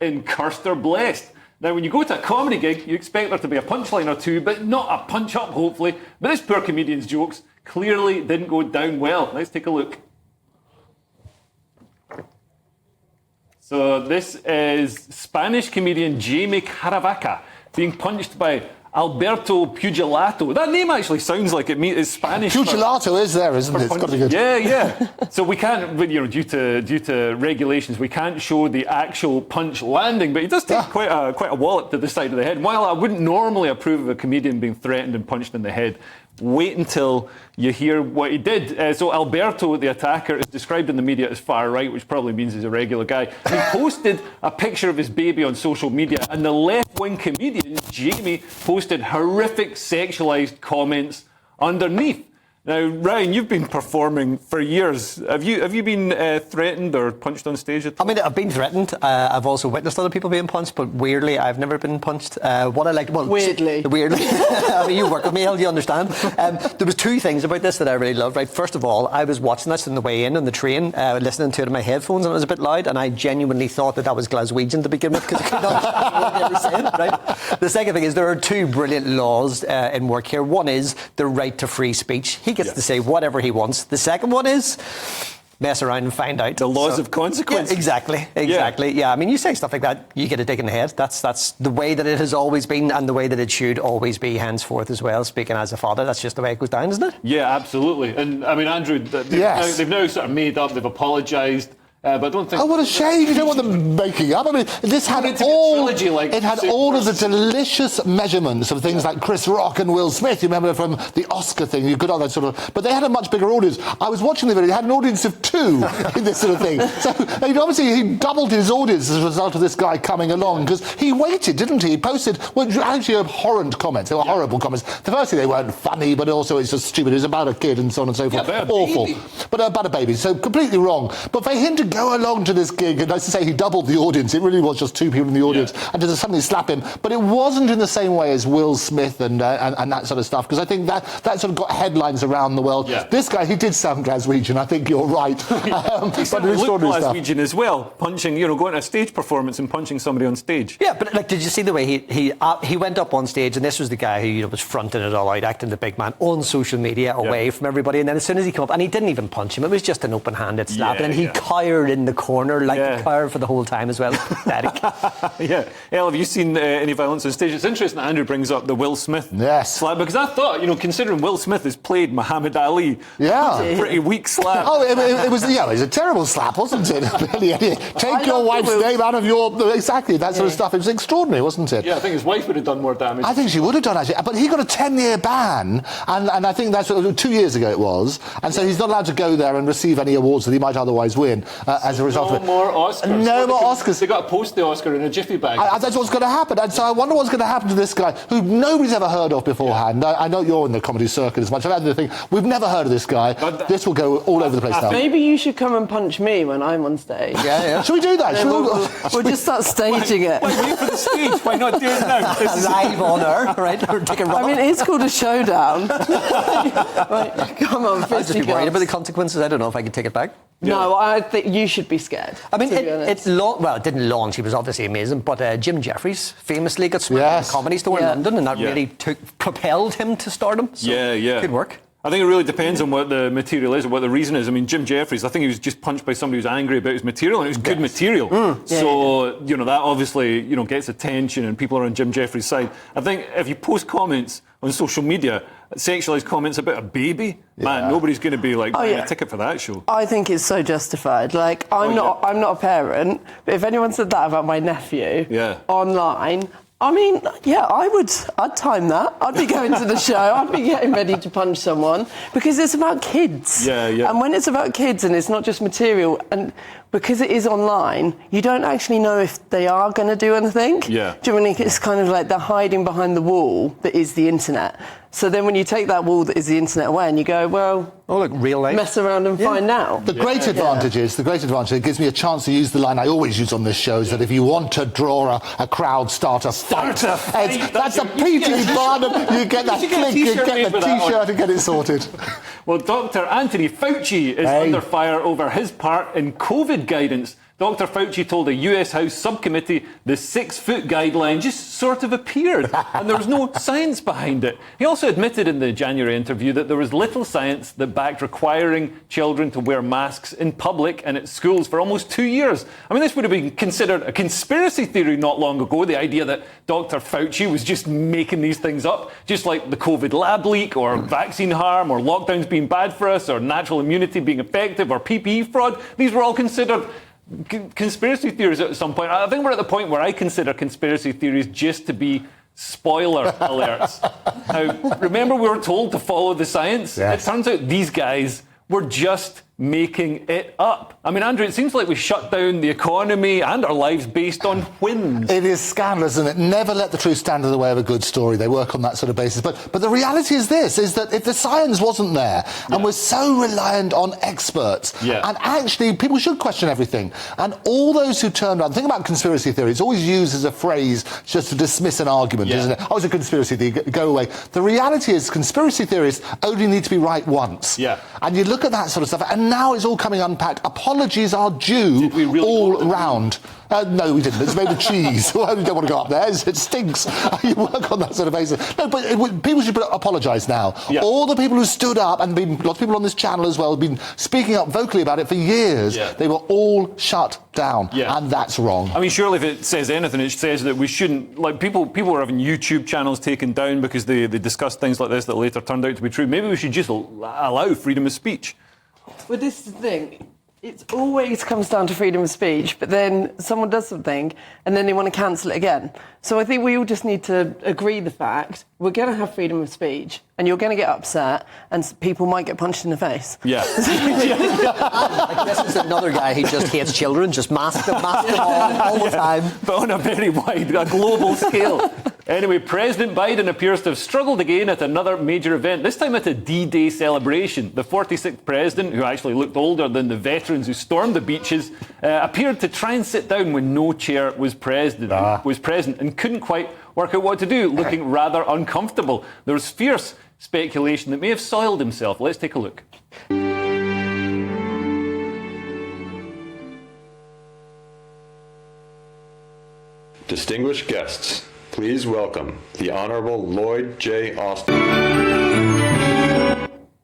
in Kearse they're blessed. Now, when you go to a comedy gig, you expect there to be a punchline or two, but not a punch-up, hopefully. But this poor comedian's jokes clearly didn't go down well. Let's take a look. So this is Spanish comedian Jaime Caravaca being punched by Alberto Pugilato. That name actually sounds like it's Spanish. Pugilato is there, isn't it? It's got to be good. Yeah. So we can't, due to regulations, we can't show the actual punch landing, but he does take quite a wallop to the side of the head. While I wouldn't normally approve of a comedian being threatened and punched in the head, wait until you hear what he did. So Alberto, the attacker, is described in the media as far right, which probably means he's a regular guy. He posted a picture of his baby on social media, and the left-wing comedian, Jamie, posted horrific sexualised comments underneath. Now, Ryan, you've been performing for years. Have you been threatened or punched on stage at all? I mean, I've been threatened. I've also witnessed other people being punched, but weirdly, I've never been punched. Weirdly. I mean, you work with me, how do you understand? There was two things about this that I really loved. Right, first of all, I was watching this on the way in on the train, listening to it in my headphones, and it was a bit loud, and I genuinely thought that was Glaswegian to begin with, because I couldn't understand what they were saying. Right. The second thing is there are two brilliant laws in work here. One is the right to free speech. He gets to say whatever he wants. The second one is mess around and find out. The laws of consequence. Yeah, exactly. Yeah, I mean, you say stuff like that, you get a dig in the head. That's the way that it has always been, and the way that it should always be henceforth as well. Speaking as a father, that's just the way it goes down, isn't it? Yeah, absolutely. And I mean, Andrew, they've now sort of made up, they've apologised. But I don't think... Oh, what a shame. You don't want them making up. I mean, this had all of the delicious measurements of things like Chris Rock and Will Smith. You remember from the Oscar thing, you could have that sort of... But they had a much bigger audience. I was watching the video. They had an audience of 2 in this sort of thing. So obviously he doubled his audience as a result of this guy coming along, because he waited, didn't he? He posted, actually abhorrent comments. They were horrible comments. The first thing, they weren't funny, but also it's just stupid. It was about a kid and so on and so forth. Yeah, awful. But about a baby. So completely wrong. But for him to go along to this gig, and as to say he doubled the audience, it really was just 2 people in the audience, and to suddenly slap him. But it wasn't in the same way as Will Smith and that sort of stuff, because I think that sort of got headlines around the world. Yeah. This guy, he did sound Glaswegian, I think you're right. He looked Glaswegian as well, punching, going to a stage performance and punching somebody on stage. Yeah, but did you see the way he went up on stage, and this was the guy who was fronting it all out, acting the big man on social media, away from everybody, and then as soon as he came up, and he didn't even punch him, it was just an open-handed slap, and he cowered in the corner like the cower for the whole time as well. Pathetic. Yeah. Elle, have you seen any violence on stage? It's interesting that Andrew brings up the Will Smith slap, because I thought, considering Will Smith has played Muhammad Ali, a pretty weak slap. Oh, it was a terrible slap, wasn't it? Take your wife's name out of your... Exactly, that sort of stuff. It was extraordinary, wasn't it? Yeah, I think his wife would have done more damage. I think she would have done, actually. But he got a 10-year ban, and I think that's 2 years ago it was, and so he's not allowed to go there and receive any awards that he might otherwise win as a result of it. No more Oscars. No more Oscars. They got to post the Oscar in a jiffy bag. That's what's going to happen. And so I wonder what's going to happen to this guy who nobody's ever heard of beforehand. Yeah. I know you're in the comedy circuit as much. I've had the thing. We've never heard of this guy. This will go all over the place now. Maybe you should come and punch me when I'm on stage. Yeah. Should we do that? We'll just start staging it. Why wait for the stage? Why not do it now? This is live on air, right? I mean, it's called a showdown. Right, come on, 50 I'd just be worried about the consequences. I don't know if I could take it back. No, I think you should be scared. I mean, it didn't launch. He was obviously amazing, but Jim Jeffries famously got smacked in a comedy store in London, and that really propelled him to stardom. So good work. I think it really depends on what the material is or what the reason is. I mean, Jim Jeffries, I think he was just punched by somebody who's angry about his material, and it was good material. That obviously, gets attention, and people are on Jim Jeffries' side. I think if you post comments on social media, sexualised comments about a baby, man, nobody's going to be like buying a ticket for that show. I think it's so justified. Like, I'm not a parent, but if anyone said that about my nephew online, I mean, I'd time that. I'd be going to the show. I'd be getting ready to punch someone, because it's about kids. And when it's about kids and it's not just material, and because it is online, you don't actually know if they are going to do anything. Do you know what I mean? It's kind of like they're hiding behind the wall that is the internet. So then when you take that wall that is the internet away and you go, well, real life. Mess around and find out. The great advantage is, it gives me a chance to use the line I always use on this show, is that if you want to draw a crowd, start a fight. That's a P.T. Barnum. You get that click, you get the T-shirt and get it sorted. Well, Dr. Anthony Fauci is under fire over his part in COVID guidance. Dr. Fauci told a US House subcommittee the 6-foot guideline just sort of appeared and there was no science behind it. He also admitted in the January interview that there was little science that backed requiring children to wear masks in public and at schools for almost 2 years. I mean, this would have been considered a conspiracy theory not long ago, the idea that Dr. Fauci was just making these things up, just like the COVID lab leak or vaccine harm or lockdowns being bad for us or natural immunity being effective or PPE fraud. These were all considered conspiracy theories at some point. I think we're at the point where I consider conspiracy theories just to be spoiler alerts. Now, remember we were told to follow the science? Yes. It turns out these guys were just making it up. I mean, Andrew, it seems like we shut down the economy and our lives based on whims. It is scandalous, isn't it? Never let the truth stand in the way of a good story. They work on that sort of basis. But the reality is this, is that if the science wasn't there and we're so reliant on experts, and actually people should question everything, and all those who turn around, think about conspiracy theory, it's always used as a phrase just to dismiss an argument, isn't it? Oh, it's a conspiracy theory, go away. The reality is conspiracy theories only need to be right once. And you look at that sort of stuff, and now it's all coming unpacked. Apologies are due all round. No, we didn't. It's made of cheese. We don't want to go up there. It stinks. You work on that sort of basis. No, but people should apologise now. All the people who stood up, and lots of people on this channel as well, have been speaking up vocally about it for years. They were all shut down, and that's wrong. I mean, surely if it says anything, it says that we shouldn't... Like, people were having YouTube channels taken down because they discussed things like this that later turned out to be true. Maybe we should just allow freedom of speech. But this is the thing. It always comes down to freedom of speech, but then someone does something and then they want to cancel it again. So I think we all just need to agree the fact we're going to have freedom of speech and you're going to get upset and people might get punched in the face. Like, this is another guy who just hates children, just mask them all the time. But on a very wide, a global scale. Anyway, President Biden appears to have struggled again at another major event, this time at a D-Day celebration. The 46th president, who actually looked older than the veterans who stormed the beaches, appeared to try and sit down when no chair was present and couldn't quite work out what to do, looking rather uncomfortable. There was fierce speculation that may have soiled himself. Let's take a look. Distinguished guests, please welcome the Honourable Lloyd J. Austin.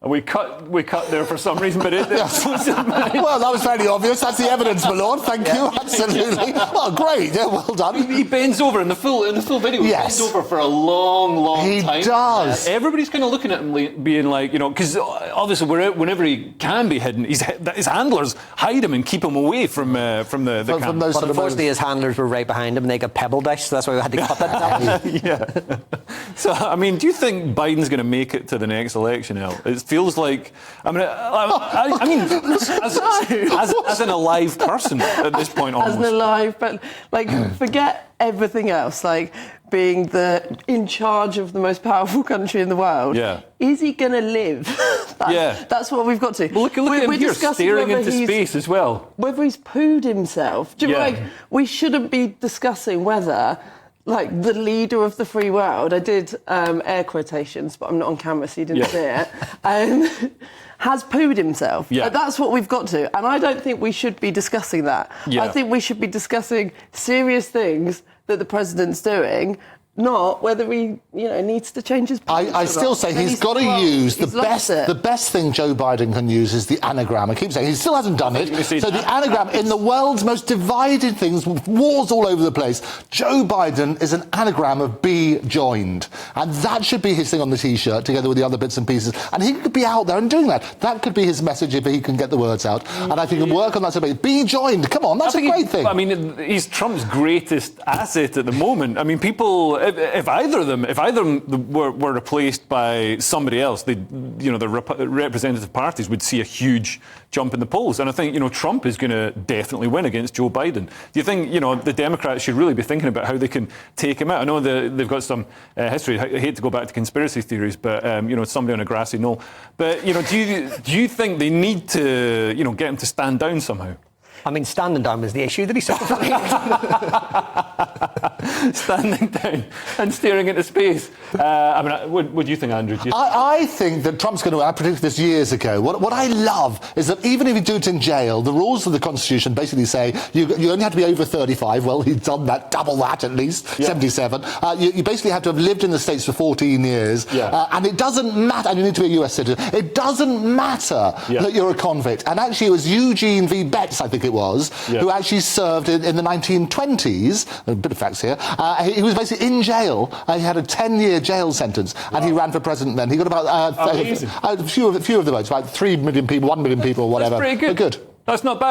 We cut there for some reason, but well, that was fairly obvious. That's the evidence, my lord. Thank you. Absolutely. Well, great. Yeah, well done. He bends over in the full video. He bends over for a long time. He does. Everybody's kind of looking at him, being like, because obviously whenever he can be hidden, his handlers hide him and keep him away from the camera. But unfortunately, his handlers were right behind him, and they got pebble dish, so that's why we had to cut that down. So, I mean, do you think Biden's going to make it to the next election, El? It feels like, I mean, as an alive person at this point, almost. As an alive, but forget everything else, being in charge of the most powerful country in the world. Is he going to live? That's what we've got to. Well, look at him here, staring into space as well. Whether he's pooed himself. Do you we shouldn't be discussing whether... the leader of the free world, I did air quotations, but I'm not on camera, so you didn't see it, has pooed himself. That's what we've got to. And I don't think we should be discussing that. I think we should be discussing serious things that the president's doing, not whether he, needs to change his position. I still say he's got to use the best thing Joe Biden can use is the anagram. I keep saying he still hasn't done it. So the anagram in the world's most divided things, wars all over the place. Joe Biden is an anagram of be joined, and that should be his thing on the T-shirt together with the other bits and pieces. And he could be out there and doing that. That could be his message if he can get the words out. And I think he can work on that. So be joined. Come on, that's a great thing. I mean, he's Trump's greatest asset at the moment. I mean, people. If either of them were replaced by somebody else, the representative parties would see a huge jump in the polls. And I think, Trump is going to definitely win against Joe Biden. Do you think, the Democrats should really be thinking about how they can take him out? I know they've got some history. I hate to go back to conspiracy theories, but, somebody on a grassy knoll. But, do you think they need to, get him to stand down somehow? I mean, standing down was the issue that he suffered from. standing down and staring into space. I mean, what do you think, Andrew? I think that Trump's going to... I predicted this years ago. What I love is that even if you do it in jail, the rules of the Constitution basically say you only have to be over 35. Well, he's done that, double that at least, 77. You basically have to have lived in the States for 14 years. And it doesn't matter... And you need to be a US citizen. It doesn't matter that you're a convict. And actually, it was Eugene V. Betts, I think it was, who actually served in the 1920s. A bit of facts here. He was basically in jail. He had a 10-year jail sentence, and he ran for president then. He got about a few of the votes, about 3 million people, 1 million people, whatever. That's pretty good. But good. That's not bad.